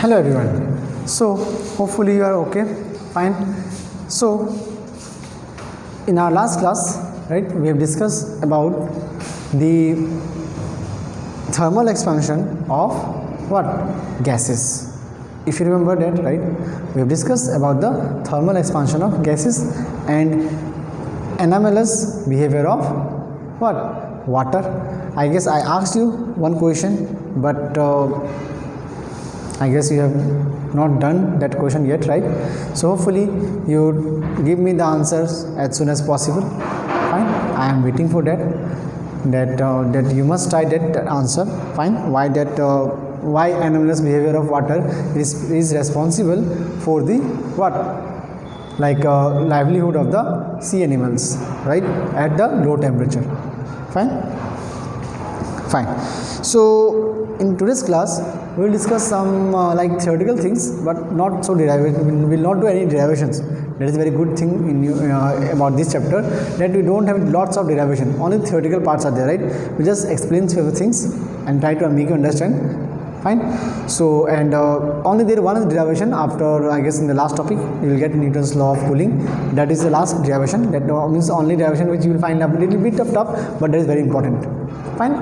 Hello everyone. So hopefully you are okay, fine. So in our last class, right, we have discussed about the thermal expansion of what? Gases. If you remember that, right, we have discussed about the thermal expansion of gases and anomalous behavior of what? Water. I guess I asked you one question, but I guess you have not done that question yet, right? So hopefully you give me the answers as soon as possible. Fine, I am waiting for that. That you must try that answer. Fine. Why anomalous behavior of water is responsible for the what? Like livelihood of the sea animals, right? At the low temperature. Fine. So in today's class we will discuss some like theoretical things, but not so derivation. We will not do any derivations. That is a very good thing in about this chapter, that we don't have lots of derivation. Only theoretical parts are there, right? We just explain few things and try to make you understand. Fine. So and only there one is derivation. After I guess in the last topic you will get Newton's law of cooling. That is the last derivation. That means only derivation which you will find a little bit of tough, but that is very important. Fine.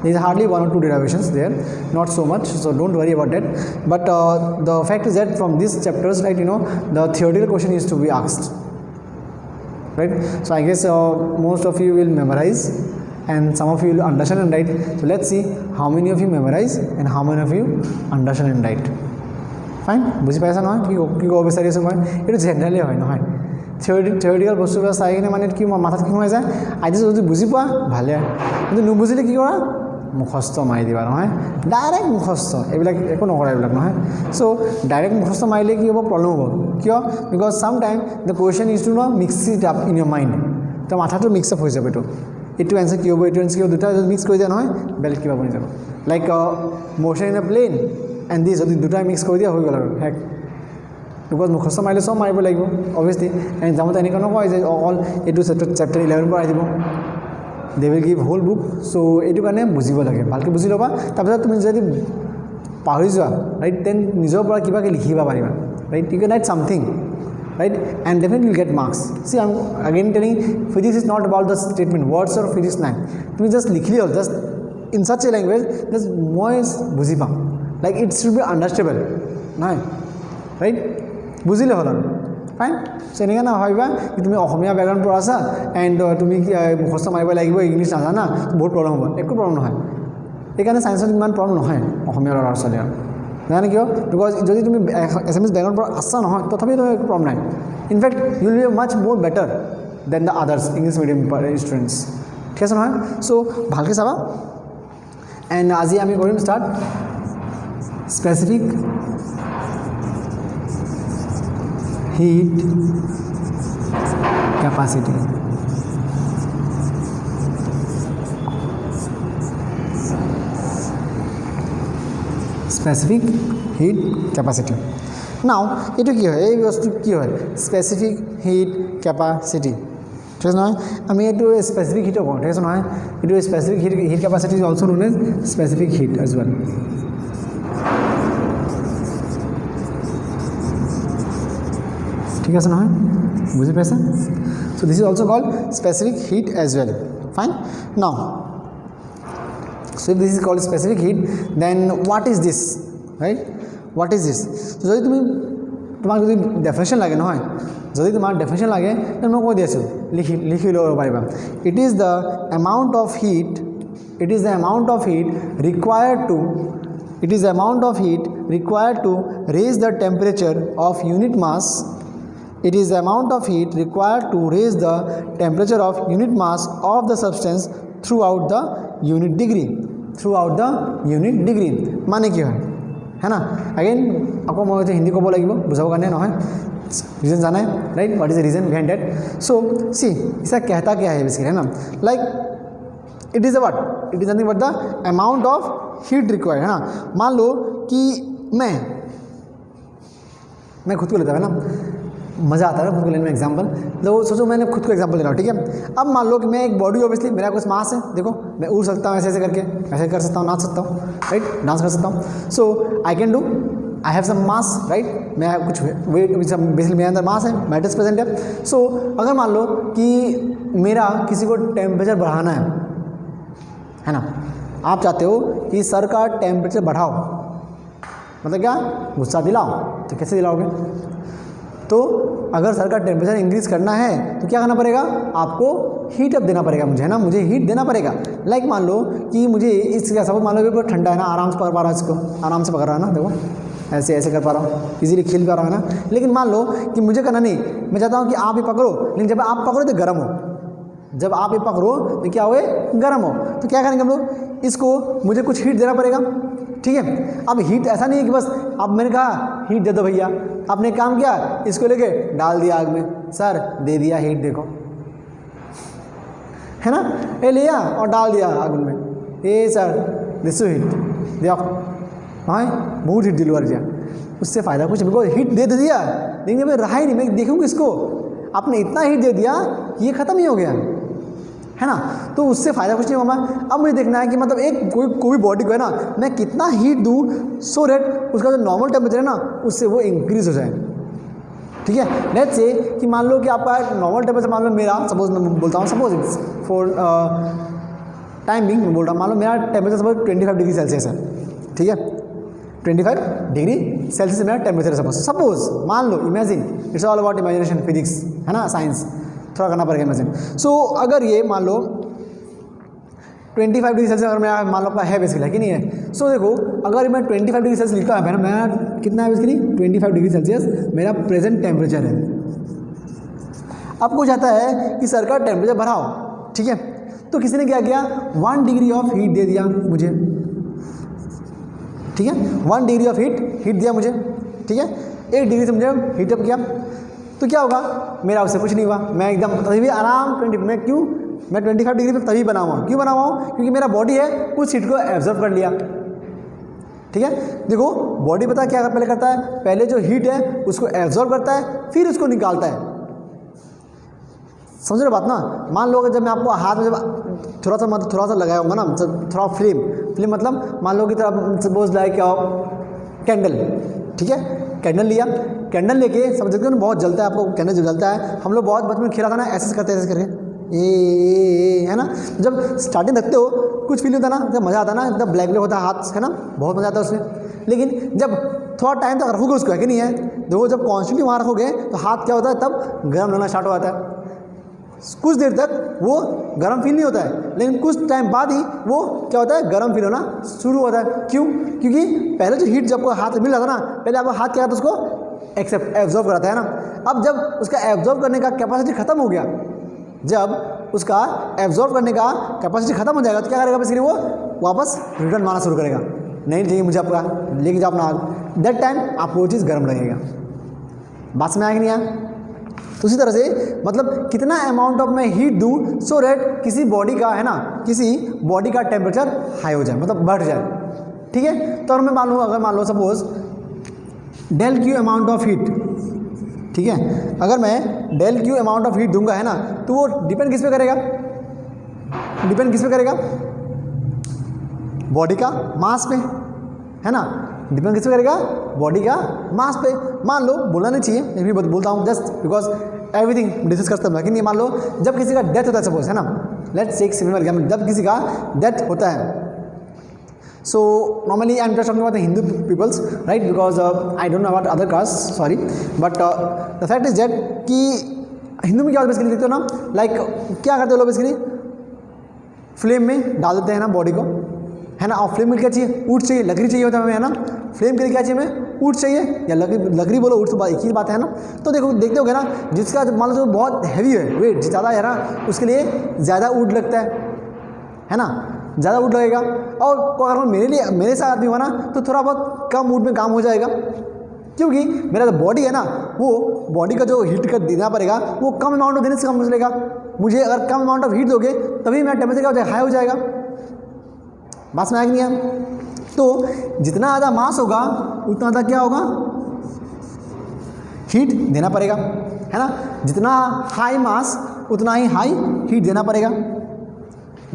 There is hardly one or two derivations there, not so much, so don't worry about that. But the fact is that from these chapters, right, the theoretical question is to be asked, right? So I guess most of you will memorize and some of you will understand and write. So let's see how many of you memorize and how many of you understand and write. Fine. বুজি পাইছা নহয় কি ক'ব বিচাৰি আছোঁ মই? এইটো generally হয় নহয়, থিয়ৰিটিকেল বস্তুবিলাক চাই কিনে মানে কি মাথাত কি সোমাই যায়, আইডিয়া যদি বুজি পোৱা ভালে, কিন্তু নুবুজিলে কি কৰা, মুখস্থ মাৰি দিবা নহয়, ডাইৰেক্ট মুখস্থ, এইবিলাক একো নকৰা এইবিলাক নহয়। চ' ডাইৰেক্ট মুখস্থ মাৰিলে কি হ'ব, প্ৰব্লেম হ'ব। কিয়? Because some time the question is to no mix it up in your mind. তো মাথাটো মিক্স আপ হৈ যাব, এইটো এনচাৰ কি হ'ব, এইটো এনচাৰ কি হ'ব, দুটা যদি মিক্স কৰি দিয়া নহয় বেলেগ কিবা বনি যাব। Like motion in a plane and this, যদি দুটাই মিক্স কৰি দিয়া হৈ গ'ল আৰু হেক। বিকজ মুখস্থ মাৰিলে চব মাৰিব লাগিব অভিয়াছলি। এক্সামত এনেকুৱা নকয় যে অকল এইটো চেপ্টাৰ 11 পৰা আহি দিব, দে উইল গিভ হোল বুক। চ' এইটো কাৰণে বুজিব লাগে, ভালকৈ বুজি ল'বা। তাৰপিছত তুমি যদি পাহৰি যোৱা, ৰাইট, দেন নিজৰ পৰা কিবাকৈ লিখিব পাৰিবা, right, you can write something, right, and definitely you'll get marks. See, I'm again telling, physics is not about the statement words or physics line. You just likhi all just in such a language just moi buji pam, like it should be understandable, right? Bujile hol fine. So enega na hoiba ki tumi ohomia background por asa and tumi mukhosto mariba lagibo english na jana bahut problem hobo, ekko problem nohoy। ekane science er iman problem nohoy ohomia lora chale জানে কিয়, because যদি তুমি Assamese বেকগ্ৰাউণ্ডৰ পৰা আছা নহয় তথাপি তোমাৰ একো প্ৰব্লেম নাই। In fact you will be much more better than the others English medium students, ঠিক আছে নহয়? চ' ভালকৈ চাবা। এণ্ড আজি আমি কৰিম start specific heat capacity. Specific heat capacity. Now এইটো কি হয়, এই বস্তু কি হয়, স্পেচিফিক হিট কেপাচিটি, ঠিক আছে নহয়? আমি এইটো স্পেচিফিক হিটো কওঁ, ঠিক আছে নহয়? এইটো specific heat capacity is also' known as specific heat as well. ঠিক আছে নহয়, বুজি পাইছে? So' this is also' called specific heat as well. Fine. Now so if this is called specific heat, then what is this, right? What is this? so যদি তুমি তোমাক যদি definition লাগে নহয়, যদি তোমাক ডেফিনেশ্যন লাগে তেন মই কৈ দি আছোঁ, লিখি ল'ব পাৰিবা। It is the amount of heat, it is the amount of heat required to, it is the amount of heat required to raise the temperature of unit mass, it is the amount of heat required to raise the temperature of unit mass of the substance throughout the unit degree, throughout the unit degree। মানে কি হয় है ना? Again আকৌ মই হিন্দী ক'ব লাগিব বুজাবৰ কাৰণে নহয়, रीजन जाना है, right? What is the reason behind that? So see इसका कहता क्या है बेसिकली, है ना? Like it is a what, it is nothing but the amount of heat required, है ना? मान लो कि मैं खुद को लेता है ना, मज़ा आता है खुद को लेने में एग्जाम्पल। तो सोचो मैंने खुद को एग्जाम्पल ले रहा हूँ, ठीक है? अब मान लो कि मैं एक बॉडी, ऑब्वियसली मेरा कुछ मास है, देखो मैं उड़ सकता हूँ ऐसे ऐसे करके, ऐसे कर सकता हूँ, नाच सकता हूँ, राइट, डांस कर सकता हूँ। So I can do I have some mass, right, मैं कुछ वेट, बेसिकली मेरे अंदर मास है, मैटर्स प्रेजेंट है। सो अगर मान लो कि मेरा किसी को टेम्परेचर बढ़ाना है ना, आप चाहते हो कि सर का टेम्परेचर बढ़ाओ, मतलब क्या, गुस्सा दिलाओ, तो कैसे दिलाओगे? तो अगर सर का टेम्परेचर इंक्रीज़ करना है तो क्या करना पड़ेगा, आपको हीट अप देना पड़ेगा मुझे, है ना, मुझे हीट देना पड़ेगा। लाइक मान लो कि मुझे इसका सब मान लो कि बहुत ठंडा है ना, आराम से पकड़ पा रहा हूँ, इसको आराम से पकड़ रहा है ना, देखो ऐसे ऐसे कर पा रहा हूँ, इजीली खेल पा रहा हूँ ना। लेकिन मान लो कि मुझे करना नहीं, मैं चाहता हूँ कि आप ही पकड़ो, लेकिन जब आप पकड़ो तो गर्म हो, जब आप ये पकड़ो तो क्या हुए, गर्म हो। तो क्या करेंगे हम लोग, इसको मुझे कुछ हीट देना पड़ेगा, ठीक है। अब हीट ऐसा नहीं है कि बस अब मैंने कहा हीट दे दो भैया, आपने काम किया, इसको लेके डाल दिया आग में, सर दे दिया हीट, देखो, है ना, ये लिया और डाल दिया आग में, ये सर दिस हीट दिया, हाँ बहुत हीट दिलवा दिया, उससे फ़ायदा कुछ, बिकॉज हीट दे दिया, लेकिन मैं रहा ही नहीं, मैं देखूँगा इसको, आपने इतना हीट दे दिया कि ये ख़त्म ही हो गया, है ना, तो उससे फ़ायदा कुछ नहीं होगा। अब मुझे देखना है कि मतलब एक कोई बॉडी को है ना, मैं कितना हीट दूँ सो दैट उसका जो नॉर्मल टेम्परेचर है ना, उससे वो इंक्रीज़ हो जाए, ठीक है। लेट्स से कि मान लो कि आपका नॉर्मल टेम्परेचर, मान लो मेरा, सपोज मैं बोलता हूँ, सपोज फॉर टाइम बिंग मैं बोल रहा हूँ, मान लो मेरा टेम्परेचर सपोज 25 डिग्री सेल्सियस है, ठीक है, 25 डिग्री सेल्सियस मेरा टेम्परेचर, सपोज मान लो, imagine, it's all about imagination, physics, है ना, साइंस थोड़ा करना पड़ेगा इमेजिन। सो अगर ये मान लो 25 डिग्री सेल्सियस अगर मैं मान लो है बेसिकली, है कि नहीं है। सो देखो अगर मैं 25 डिग्री सेल्सियस लिखता है, मैं कितना है बेसिकली 25 डिग्री सेल्सियस मेरा प्रेजेंट टेम्परेचर है। आपको चाहता है कि सर का टेम्परेचर बढ़ाओ, ठीक है, तो किसी ने क्या किया, 1 डिग्री ऑफ हीट दे दिया मुझे, ठीक है, 1 डिग्री ऑफ हीट दिया मुझे, ठीक है, 1 डिग्री से मुझे हीटअप किया, तो क्या होगा, मेरा उससे कुछ नहीं हुआ, मैं एकदम तभी भी आराम 20, मैं 25 डिग्री पे तभी बना हुआ, क्यों बना हुआ हूँ, क्योंकि मेरा बॉडी है उस हीट को एब्जॉर्ब कर लिया, ठीक है। देखो बॉडी पता क्या पहले करता है, पहले जो हीट है उसको एब्जॉर्ब करता है, फिर उसको निकालता है, समझ रहे बात ना। मान लो जब मैं आपको हाथ में जब थोड़ा सा लगाया होगा ना, थोड़ा फ्लेम मतलब मान लो कि सपोज लाइक कैंडल, ठीक है, कैंडल लिया, कैंडल लेके समझ सकते हो ना, बहुत जलता है, आपको कैंडल जो जलता है, हम लोग बहुत बचपन में खेला था ना, ऐसे करते ऐसे करके है ना, जब स्टार्टिंग रखते हो कुछ फील होता है ना, जब मज़ा आता है ना, जब ब्लैक होता है हाथ, है ना, बहुत मज़ा आता है उसमें। लेकिन जब थोड़ा टाइम तक रखोगे उसको, है कि नहीं है, देखो जब कॉन्स्टेंटली वहाँ रखोगे तो हाथ क्या होता है, तब गर्म लगना स्टार्ट हो जाता है, कुछ देर तक वो गर्म फील नहीं होता है, लेकिन कुछ टाइम बाद ही वो क्या होता है, गर्म फील होना शुरू होता है। क्यों, क्योंकि पहले जो हीट जब आपको हाथ में मिल रहा था ना, पहले आपका हाथ क्या था, उसको एब्जॉर्ब कराता है ना। अब जब उसका एब्जॉर्ब करने का कैपेसिटी खत्म हो गया, जब उसका एब्जॉर्ब करने का कैपेसिटी खत्म हो जाएगा, तो क्या करेगा बेसिकली, वो वापस रिटर्न मारना शुरू करेगा, नहीं चाहिए मुझे आपका, लेके जाओ अपना आग, दैट टाइम आपको वो चीज़ गर्म लगेगा। बात में आएगी नहीं आया। तो उसी तरह से मतलब कितना अमाउंट ऑफ मैं हीट दूँ सो दैट किसी बॉडी का, है ना, किसी बॉडी का टेम्परेचर हाई हो जाए, मतलब बढ़ जाए, ठीक है। तो मैं अगर मान लो suppose del Q amount of heat, ठीक है, अगर मैं del Q amount of heat दूंगा, है ना, तो वो डिपेंड किस पे करेगा, बॉडी का मास पे, है ना, डिपेंड किस पे करेगा, बॉडी का मास पे। मान लो, बोलना नहीं चाहिए, मैं भी बोलता हूँ जस्ट बिकॉज एवरीथिंग डिस्कस करता हूँ, लेकिन मान लो जब किसी का डेथ होता है, सपोज, है ना, लेट्स टेक सिमिलर एग्जांपल, जब किसी का डेथ होता है, so normally I am just talking about the Hindu peoples, right, because I don't know about other caste, sorry, but the fact is that कि हिंदू में क्या होता है बेसिकली, देखते हो ना, लाइक क्या करते हो लोग बेसिकली, फ्लेम में डाल देते हैं ना बॉडी को, है ना, और फ्लेम में क्या चाहिए, ऊट चाहिए, लकड़ी चाहिए होता है हमें, है ना, फ्लेम के लिए क्या चाहिए हमें, ऊट चाहिए, या लकड़ी बोलो, ऊट तो एक ही बात है ना। तो देखो देखते होगे ना, जिसका मान लो जो बहुत हैवी है, वेट ज़्यादा है ना, उसके लिए ज़्यादा ऊट लगता है ना, ज़्यादा ऊट लगेगा। और अगर मेरे साथ भी हुआ ना, तो थोड़ा बहुत कम ऊट में काम हो जाएगा, क्योंकि मेरा जो बॉडी है ना, वो बॉडी का जो हीट का देना पड़ेगा वो कम अमाउंट ऑफ देने से कम चलेगा। मुझे अगर कम अमाउंट ऑफ हीट दोगे तभी मेरा टेम्परेचर क्या हो जाएगा, हाई हो जाएगा। बात में आएगी नहीं है। तो जितना ज़्यादा मास होगा उतना ज़्यादा क्या होगा, हीट देना पड़ेगा, है ना, जितना हाई मास उतना ही हाई हीट देना पड़ेगा।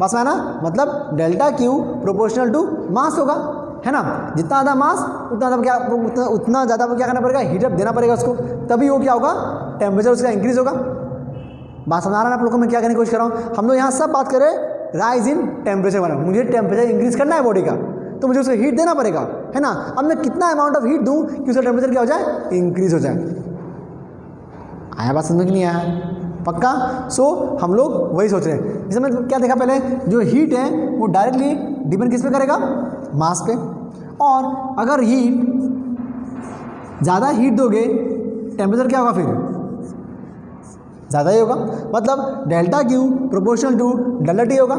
बस है ना, मतलब delta Q proportional to mass होगा, है ना। जितना ज़्यादा मास उतना ज़्यादा क्या करना पड़ेगा, हीटअप देना पड़ेगा उसको, तभी वो क्या होगा, टेम्परेचर उसका इंक्रीज होगा। बात समझ आ रहा है आप लोगों को मैं क्या करने की कोशिश कर रहा हूँ। हम लोग यहाँ सब बात करें राइज इन टेम्परेचर वाला, मुझे टेम्परेचर इंक्रीज करना है बॉडी का, तो मुझे उसको हीट देना पड़ेगा, है ना। अब मैं कितना अमाउंट ऑफ हीट दूँ कि उसका टेम्परेचर क्या हो जाए, इंक्रीज हो जाए। आया बात समझ में नहीं आया, पक्का। सो हम लोग वही सोच रहे हैं। जैसे मैं क्या देखा पहले, जो हीट है वो डायरेक्टली डिपेंड किस पे करेगा, मास पे। और अगर ज़्यादा हीट दोगे टेम्परेचर क्या होगा, फिर ज़्यादा ही होगा। मतलब delta Q proportional to delta T होगा,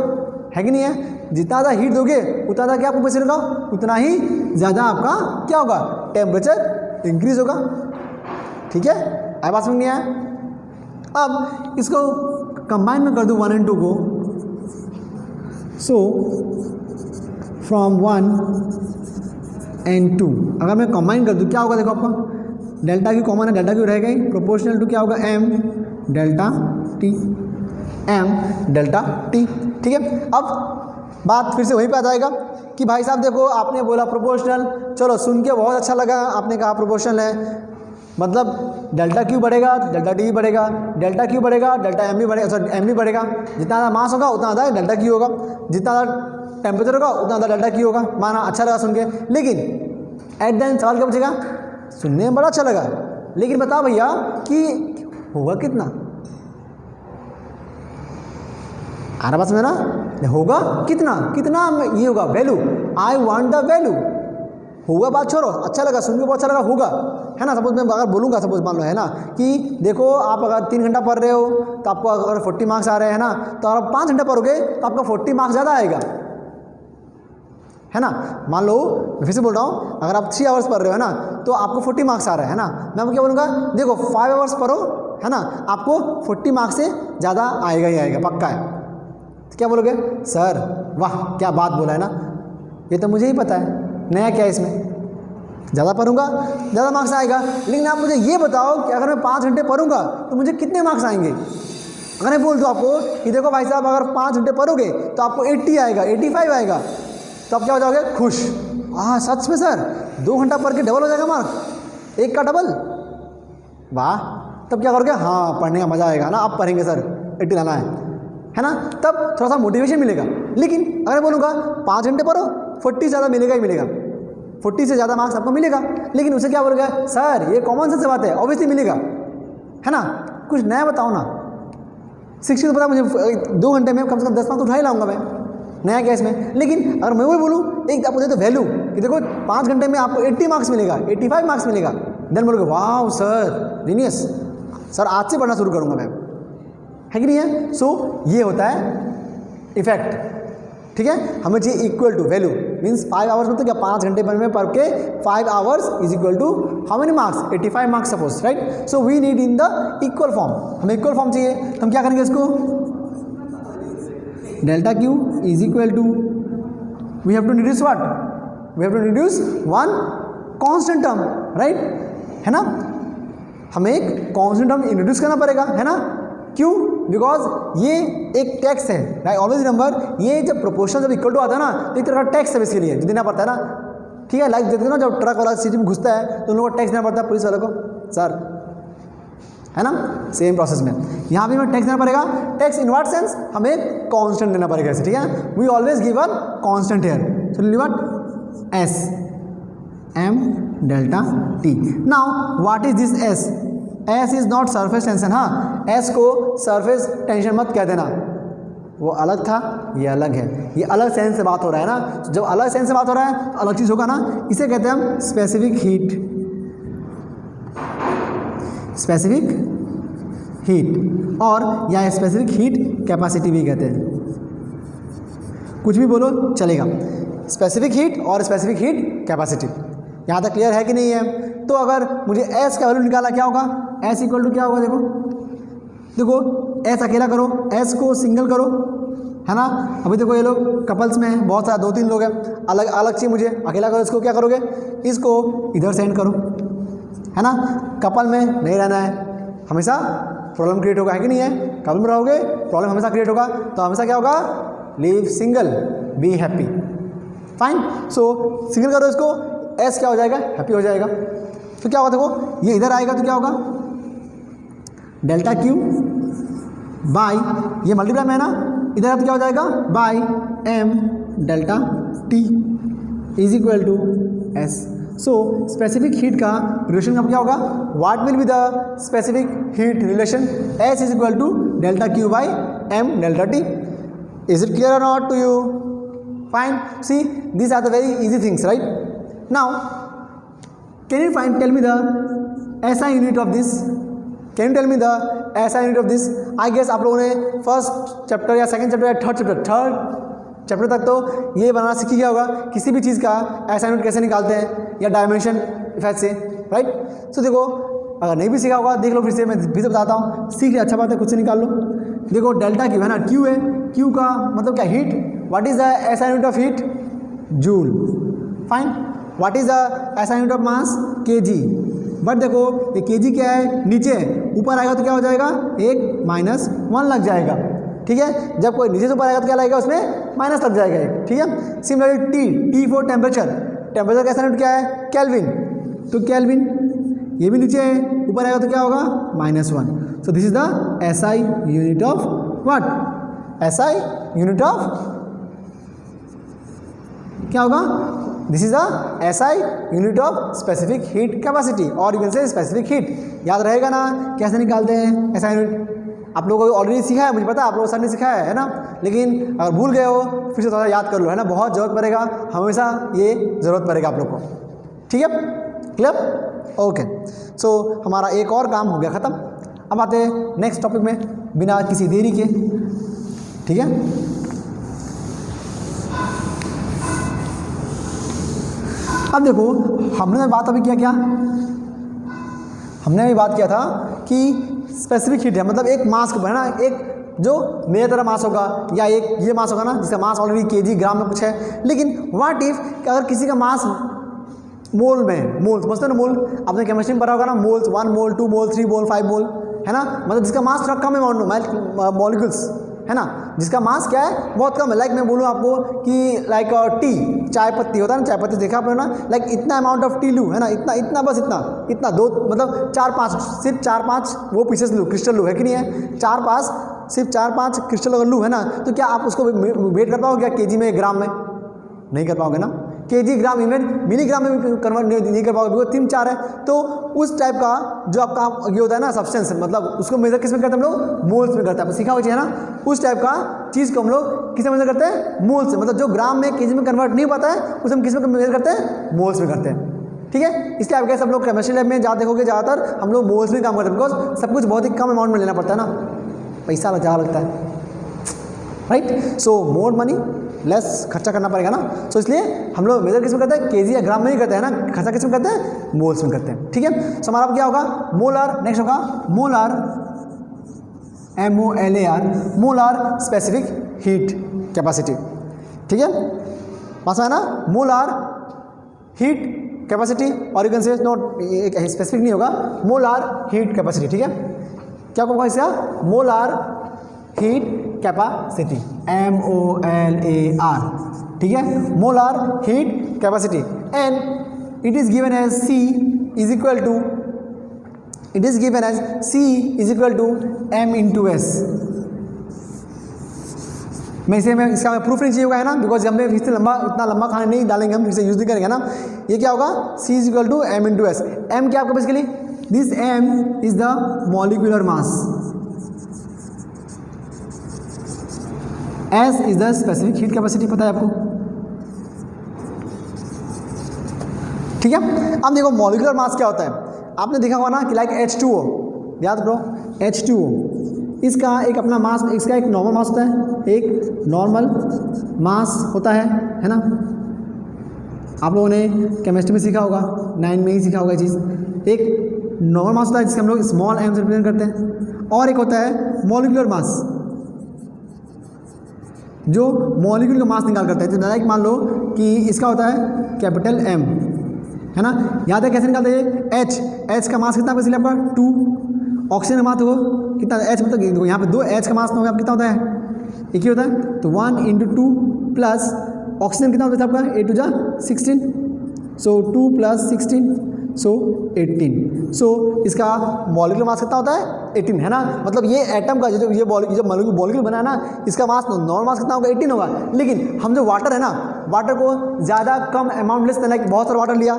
है कि नहीं है। जितना ज़्यादा हीट दोगे उतना ज़्यादा क्या प्रोपोर्शन होगा, उतना ही ज़्यादा आपका क्या होगा, टेम्परेचर इंक्रीज होगा। ठीक है, आई बात समझ नहीं आया। अब इसको कंबाइन में कर दूँ 1 और 2 को। सो फ्रॉम 1 और 2 अगर मैं कंबाइन कर दूँ क्या होगा, देखो आपका डेल्टा क्यू कॉमन है, डेल्टा क्यू रहेगा ही, प्रोपोर्शनल टू क्या होगा, M delta T, M delta T. ठीक है, अब बात फिर से वहीं पे आ जाएगा कि भाई साहब देखो आपने बोला प्रोपोर्शनल, चलो सुन के बहुत अच्छा लगा, आपने कहा प्रोपोर्शनल है, मतलब डेल्टा क्यू बढ़ेगा डेल्टा टी बढ़ेगा, डेल्टा क्यू बढ़ेगा डेल्टा एम भी बढ़ेगा, सॉरी एम भी बढ़ेगा। जितना ज़्यादा मास होगा उतना ज़्यादा डेल्टा क्यू होगा, जितना ज़्यादा टेम्परेचर होगा उतना ज़्यादा डेल्टा क्यू होगा। माना अच्छा लगा सुन के, लेकिन एट द एंड सवाल क्या पूछेगा, सुनने में बड़ा अच्छा लगा, लेकिन बताओ भैया कि होगा कितना। आ रहा बात समझ ना, होगा कितना, कितना ये होगा value, I want the value. होगा बात छोड़ो, अच्छा लगा सुन के बहुत अच्छा लगा, होगा, है ना। सपोज मैं अगर बोलूँगा, सपोज मान लो, है ना, कि देखो आप अगर 3 घंटा पढ़ रहे हो तो आपको अगर 40 मार्क्स आ रहे हैं ना, तो अगर आप 5 घंटे पढ़ोगे तो आपका 40 मार्क्स ज़्यादा आएगा, है ना। मान लो मैं फिर से बोल रहा हूँ, अगर आप 3 आवर्स पढ़ रहे हो, है ना, तो आपको 40 मार्क्स आ रहा है ना। मैं आपको क्या बोलूँगा, देखो 5 आवर्स पढ़ो, है ना, आपको 40 मार्क्स से ज़्यादा आएगा ही आएगा, पक्का है। तो क्या बोलोगे, सर वाह क्या बात बोला है ना, ये तो मुझे ही पता है, नया क्या है इसमें, ज़्यादा पढ़ूंगा ज़्यादा मार्क्स आएगा। लेकिन आप मुझे ये बताओ कि अगर मैं 5 घंटे पढ़ूंगा तो मुझे कितने मार्क्स आएंगे। अगर मैं बोल दूँ आपको कि देखो भाई साहब अगर 5 घंटे पढ़ोगे तो आपको 80 आएगा, 85 आएगा, तो आप क्या हो जाओगे, खुश। हाँ सच में सर 2 घंटा पढ़ के डबल हो जाएगा मार्क, 1 का डबल, वाह। तब क्या करोगे, हाँ पढ़ने का मज़ा आएगा ना, आप पढ़ेंगे सर 80 लाना है ना, तब थोड़ा सा मोटिवेशन मिलेगा। लेकिन अगर बोलूँगा 5 घंटे पढ़ो, 40 ज़्यादा मिलेगा ही मिलेगा, 40 से ज़्यादा मार्क्स आपको मिलेगा। लेकिन उसे क्या बोलेगा, सर ये कॉमन सेंस से बात है, ऑब्वियसली मिलेगा, है ना, कुछ नया बताओ ना। 60 तो पता मुझे 2 घंटे में कम से कम 10 मार्क्स तो उठा ही लाऊंगा मैं, नया क्या इसमें। लेकिन अगर मैं वही बोलूँ, एक आपको दे तो वैल्यू कि देखो 5 घंटे में आपको 80 मार्क्स मिलेगा, 85 मार्क्स मिलेगा, देन बोलोगे वाह सर जीनियस, सर आज से पढ़ना शुरू करूँगा मैं, है कि नहीं है। सो ये होता है इफेक्ट। ठीक है, हमें चाहिए equal to value, means 5 hours में तो क्या 5 घंटे में पढ़ के 5 hours is equal to how many marks, 85 marks suppose, right. So we need in the equal form, हमें इक्वल फॉर्म चाहिए, तो हम क्या करेंगे इसको, delta Q is equal to, we have to reduce what, we have to reduce one constant term, right, है ना। हमें एक कांस्टेंट टर्म इंट्रोड्यूस करना पड़ेगा, है ना। क्यों, बिकॉज ये एक टैक्स है, राइट, ऑलवेज रिमेंबर, ये जब प्रोपोर्शनल जब इक्वल टू आता है ना, तो एक तरह का टैक्स है इसके लिए जो देना पड़ता है ना। ठीक है, लाइक देखते हो ना जब ट्रक वाला सिटी में घुसता है तो उन लोगों को टैक्स देना पड़ता है, पुलिस वाले को, सर, है ना। सेम प्रोसेस में यहाँ भी हमें टैक्स देना पड़ेगा। टैक्स इन व्हाट सेंस, हमें कांस्टेंट देना पड़ेगा ऐसे, ठीक है। We always give one constant here, so what, S M delta T. Now what is this S, S is not surface tension, हाँ एस को सरफेस टेंशन मत कह देना, वो अलग था ये अलग है, ये अलग सेंस से बात हो रहा है ना। जब अलग सेंस से बात हो रहा है तो अलग चीज़ होगा ना, इसे कहते हैं हम स्पेसिफिक हीट, स्पेसिफिक हीट, और या स्पेसिफिक हीट कैपेसिटी भी कहते हैं, कुछ भी बोलो चलेगा, स्पेसिफिक हीट और स्पेसिफिक हीट कैपेसिटी। यहाँ तक क्लियर है कि नहीं है। तो अगर मुझे एस का वैल्यू निकाला क्या होगा, एस इक्वल टू क्या होगा, देखो देखो एस अकेला करो, एस को सिंगल करो, है ना। अभी देखो ये लोग कपल्स में हैं, बहुत सारा 2-3 लोग हैं, अलग अलग चाहिए मुझे, अकेला करो, इसको क्या करोगे, इसको इधर सेंड करो, है ना। कपल में नहीं रहना है, हमेशा प्रॉब्लम क्रिएट होगा, है कि नहीं है। कपल में रहोगे प्रॉब्लम हमेशा क्रिएट होगा, तो हमेशा क्या होगा, live single be happy, fine. So single करो इसको, एस क्या हो जाएगा, हैप्पी हो जाएगा। तो क्या होगा देखो, ये इधर आएगा तो क्या होगा, डेल्टा क्यू बाई, ये मल्टीप्लाई में है ना, इधर अब क्या हो जाएगा, by M delta T is equal to S. So specific heat का रिलेशन का क्या होगा, what will be the specific heat relation, S is equal to delta Q by M delta T. Is it clear और not to you? Fine. See these are the very easy things, right? Now can you tell me the SI unit of this? Can you tell me the SI unit of this? I guess आप लोगों ने first chapter या second chapter या third chapter तक तो ये बनाना सीख गया होगा, किसी भी चीज़ का SI यूनिट कैसे निकालते हैं या डायमेंशन इफेक्ट से, राइट? सो देखो, अगर नहीं भी सीखा होगा देख लो फिर से, मैं फिर से बताता हूँ, सीख लिया अच्छा बात है, खुद से निकाल लो। देखो डेल्टा क्यू है ना, क्यू है, क्यू का मतलब क्या, heat. What is the SI unit of heat, joule. Fine. What is the SI unit of mass, kg। But देखो ये kg क्या है, नीचे, ऊपर आएगा तो क्या हो जाएगा, एक -1 लग जाएगा, ठीक है। जब कोई नीचे से ऊपर आएगा तो क्या लगेगा, उसमें माइनस लग जाएगा एक, ठीक है। Similarly T for temperature, temperature का SI यूनिट क्या है, केल्विन, तो केल्विन, ये भी नीचे है, ऊपर आएगा तो क्या होगा, -1। So this is the SI unit of what, SI unit of क्या होगा, this is the SI unit of specific heat capacity, और you can say specific heat. याद रहेगा ना कैसे निकालते हैं SI यूनिट, आप लोगों को ऑलरेडी सिखाया है, मुझे पता है आप लोगों सर ने सिखाया है ना, लेकिन अगर भूल गए हो फिर से थोड़ा याद कर लो, है ना, बहुत ज़रूरत पड़ेगा, हमेशा ये ज़रूरत पड़ेगा आप लोग को, ठीक है, क्लियर, ओके। सो हमारा एक और काम हो गया ख़त्म। अब आते हैं नेक्स्ट टॉपिक में बिना किसी देरी के, ठीक है। अब देखो हमने बात अभी किया, हमने अभी बात किया था कि स्पेसिफिक हीट है, मतलब एक मास के ऊपर है ना, एक जो मेरे तरह मास होगा या एक ये मास होगा ना, जिसका मास ऑलरेडी kg ग्राम में कुछ है। लेकिन व्हाट इफ अगर किसी का मास मोल में, मोल समझते हैं ना, मोल आपने केमिस्ट्री में पढ़ा होगा ना, मोल्स, 1 मोल 2 मोल 3 मोल 5 मोल, है ना, मतलब जिसका मास थोड़ा कम अमाउंट मॉलिक्यूल्स, है ना, जिसका मास क्या है, बहुत कम है। लाइक मैं बोलूँ आपको कि लाइक टी, चाय पत्ती होता है ना, चाय पत्ती देखा आपने ना, लाइक इतना अमाउंट ऑफ टी लूँ, है ना, इतना बस इतना दो, मतलब 4-5, सिर्फ 4-5 वो पीसेस लूँ, क्रिस्टल लूँ, है कि नहीं है, 4-5, सिर्फ 4-5 क्रिस्टल अगर लूँ, है ना, तो क्या आप उसको वेट कर पाओगे क्या kg में, ग्राम में? नहीं कर पाओगे ना, kg ग्राम इवन मिलीग्राम में भी कन्वर्ट नहीं कर पाओगे, बिकॉज 3-4 है। तो उस टाइप का जो आपका ये होता है ना सब्सटेंस, मतलब उसको मेजर किस में करते हैं हम लोग, मोल्स में करते हैं, सीखा हुआ है ना, उस टाइप का चीज़ को हम लोग किस में मेजर करते हैं, मोल्स से, मतलब जो ग्राम में kg में कन्वर्ट नहीं पाता है उसे हम किस में मेजर करते हैं, मोल्स में करते हैं, ठीक है। इसलिए आप सब लोग केमिस्ट्री लैब में जहाँ देखोगे ज़्यादातर हम लोग मोल्स में काम करते हैं, बिकॉज सब कुछ बहुत ही कम अमाउंट में लेना पड़ता है ना, पैसा ज़्यादा लगता है, राइट। सो मोर मनी लेस खर्चा करना पड़ेगा ना, सो इसलिए हम लोग मेजर किस में करते हैं, kg या ग्राम में नहीं करते हैं ना, खर्चा किस में करते हैं, मोल्स में करते हैं, ठीक है। सो हमारा क्या होगा, मोलर, नेक्स्ट होगा molar, MOLAR, molar specific heat capacity, ठीक है, पास है ना, मोलर हीट कैपेसिटी, और यू कैन से नोट स्पेसिफिक नहीं होगा, मोलर हीट कैपेसिटी, ठीक है। क्या होगा इसका, मोलर हीट कैपेसिटी, MOLAR, ठीक है, molar heat capacity, and it is given as C is equal to, it is given as C is equal to M into S। मैं इसका प्रूफ नहीं चाहिए होगा, है ना, बिकॉज हमने इससे इतना लंबा खाना नहीं डालेंगे, हम इसे यूज नहीं करेंगे ना। ये क्या होगा, C is equal to M into S। M क्या आपका basically, this M is the molecular mass, S is the specific heat capacity, पता है आपको, ठीक है। अब देखो मॉलिक्यूलर मास क्या होता है, आपने देखा होगा ना कि लाइक H2O, याद करो H2O, इसका एक अपना मास, इसका एक नॉर्मल मास होता है, एक नॉर्मल मास होता है ना, आप लोगों ने केमिस्ट्री में सीखा होगा, 9 में ही सीखा होगा ये चीज़। एक नॉर्मल मास होता है जिसके हम लोग स्मॉल m से रिप्रेजेंट करते हैं, और एक होता है मॉलिक्यूलर मास, जो मॉलिक्यूल का मास निकाल करता है। तो डायरेक्ट मान लो कि इसका होता है कैपिटल M, है ना, याद है कैसे निकालते हैं, H का मास कितना इसलिए आपका 2, ऑक्सीजन का मास हो कितना, H मतलब यहाँ पे 2 H का मास तो कितना होता है, एक ही होता है, तो 1 × 2 प्लस ऑक्सीजन कितना होता है आपका 8 टू जा 16, सो 2 + 16 सो 18, सो इसका मॉलिक्यूलर मास कितना होता है 18 है ना। मतलब ये एटम का जो ये मॉलिक्यूल बना है ना, इसका मास नॉर्मल मास कितना होगा 18 होगा। लेकिन हम जो वाटर है ना, वाटर को ज़्यादा कम अमाउंट लेस लाइक बहुत सारा वाटर लिया,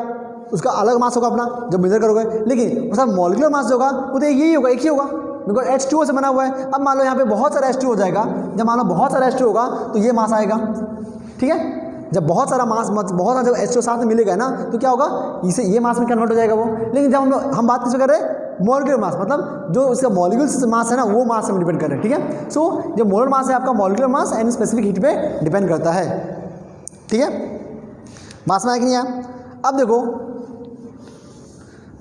उसका अलग मास होगा अपना जब मेजर करोगे, लेकिन उसका मॉलिक्यूलर मास जो होगा वो तो यही होगा, एक ही होगा, बिकॉज H2O से बना हुआ है। अब मान लो यहाँ पे बहुत सारा H2O हो जाएगा, जब मान लो बहुत सारा H2O होगा तो ये मास आएगा, ठीक है। जब बहुत सारा मास बहुत सारा जब H2O साथ में मिलेगा ना, तो क्या होगा, इसे ये मास में कन्वर्ट हो जाएगा वो। लेकिन जब हम बात किससे कर रहे हैं, मॉलिक्यूलर मास, मतलब जो उसका मॉलिक्यूल मास है ना, वो मास में डिपेंड कर रहे हैं, ठीक है। सो जो मोलर मास है आपका molecular mass and specific heat पे डिपेंड करता है, ठीक है। मास में आया कि नहीं आया। अब देखो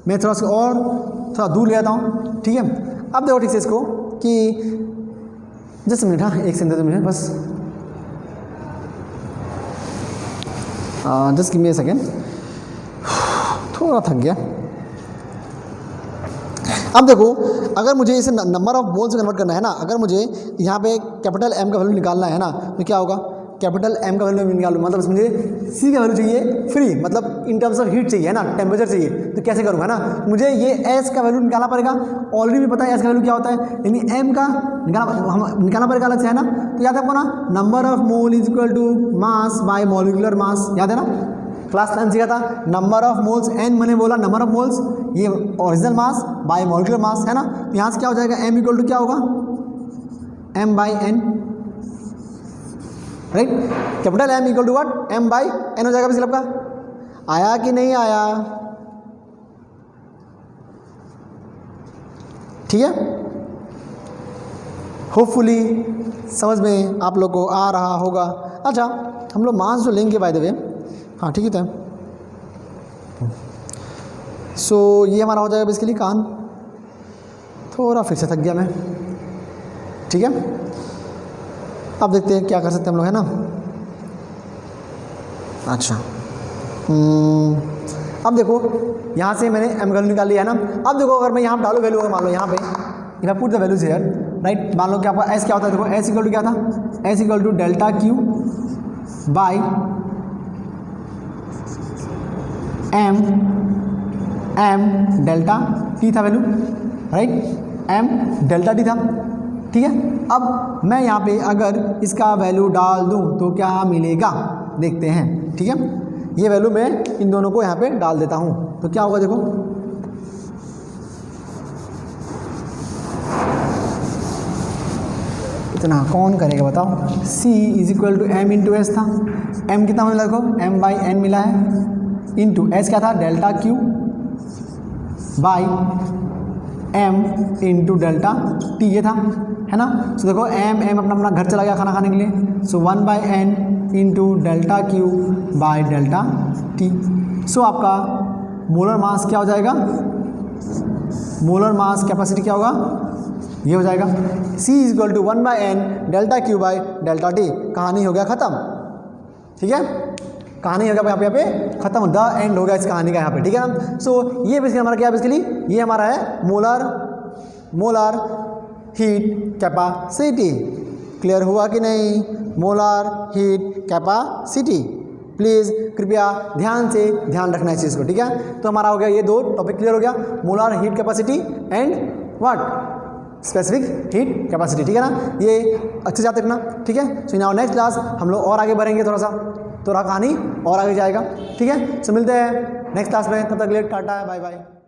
मैं थोड़ा सा और थोड़ा दूर ले आता हूँ, ठीक है। अब देखो ठीक से इसको कि जस्ट मिनट, हाँ 1 सेकंड मिनट बस, just give me a second, थोड़ा थक गया। अब देखो अगर मुझे इसे नंबर ऑफ मोल से कन्वर्ट करना है ना, अगर मुझे यहाँ पे कैपिटल M का वैल्यू निकालना है ना, तो क्या होगा, कैपिटल M का वैल्यू निकालूँ, मतलब मुझे C का वैल्यू चाहिए फ्री, मतलब इन टर्म्स ऑफ हीट चाहिए है ना, टेम्परेचर चाहिए, तो कैसे करूँगा ना, मुझे ये S का वैल्यू निकालना पड़ेगा। ऑलरेडी भी पता है S का वैल्यू क्या होता है, यानी M का निकालना पड़ेगा अलग से, है ना। तो याद है आपको ना, number of mole is equal to mass by molecular mass, याद है ना, क्लास 10 सीखा था। नंबर ऑफ मोल्स, N मैंने बोला नंबर ऑफ मोल्स, ये ओरिजिनल मास बाय मॉलिक्यूलर मास, है ना। तो यहाँ से क्या हो जाएगा, M इक्वल टू क्या होगा, M/N, right. Capital M equal to what, M/N हो जाएगा मतलब का। आया कि नहीं आया, ठीक है। होपफुली समझ में आप लोग को आ रहा होगा। अच्छा हम लोग मास जो लेंगे बाय द वे, हाँ ठीक है था। सो ये हमारा हो जाएगा बेसिकली कान, थोड़ा फिर से थक गया मैं, ठीक है। अब देखते हैं क्या कर सकते हैं हम लोग, है ना। अच्छा अब देखो यहाँ से मैंने M वैल्यू निकाल लिया है ना। अब देखो अगर मैं यहाँ डालू वैल्यू, अगर मान लो यहाँ पे if I put the values here, right, मान लो कि आपका S क्या होता है, देखो S इक्वल टू क्या था, S equal to delta Q by M delta T था value, right, M delta T था, ठीक है। अब मैं यहाँ पे अगर इसका वैल्यू डाल दूँ तो क्या मिलेगा, देखते हैं, ठीक है। ये वैल्यू मैं इन दोनों को यहाँ पे डाल देता हूँ, तो क्या होगा देखो, इतना कौन करेगा बताओ। C is equal to M into S था, M कितना मिला देखो, M/N मिला है, इंटू S क्या था, delta Q by M into delta T, ये था, है ना। सो देखो M अपना घर चला गया खाना खाने के लिए, सो 1/N into delta Q by delta T। सो आपका मोलर मास क्या हो जाएगा, मोलर मास कैपेसिटी क्या होगा, ये हो जाएगा C is equal to 1/N delta Q by delta T। कहानी हो गया ख़त्म, ठीक है, कहानी हो गया यहाँ पे ख़त्म, द एंड हो गया इस कहानी का यहाँ पे, ठीक है ना। सो ये बेसिकली हमारा क्या है, बेसिकली ये हमारा है मोलर हीट कैपेसिटी। क्लियर हुआ कि नहीं, मोलर हीट कैपेसिटी, प्लीज़ कृपया ध्यान रखना है इस चीज़ को, ठीक है। तो हमारा हो गया ये दो टॉपिक क्लियर हो गया, molar heat capacity and what, specific heat capacity, ठीक है ना। ये अच्छे से याद रखना, ठीक है। सो नाउ नेक्स्ट क्लास हम लोग और आगे बढ़ेंगे, थोड़ा कहानी और आगे जाएगा, ठीक है। सो मिलते हैं नेक्स्ट क्लास में, तब तक के लिए टाटा, बाय बाय।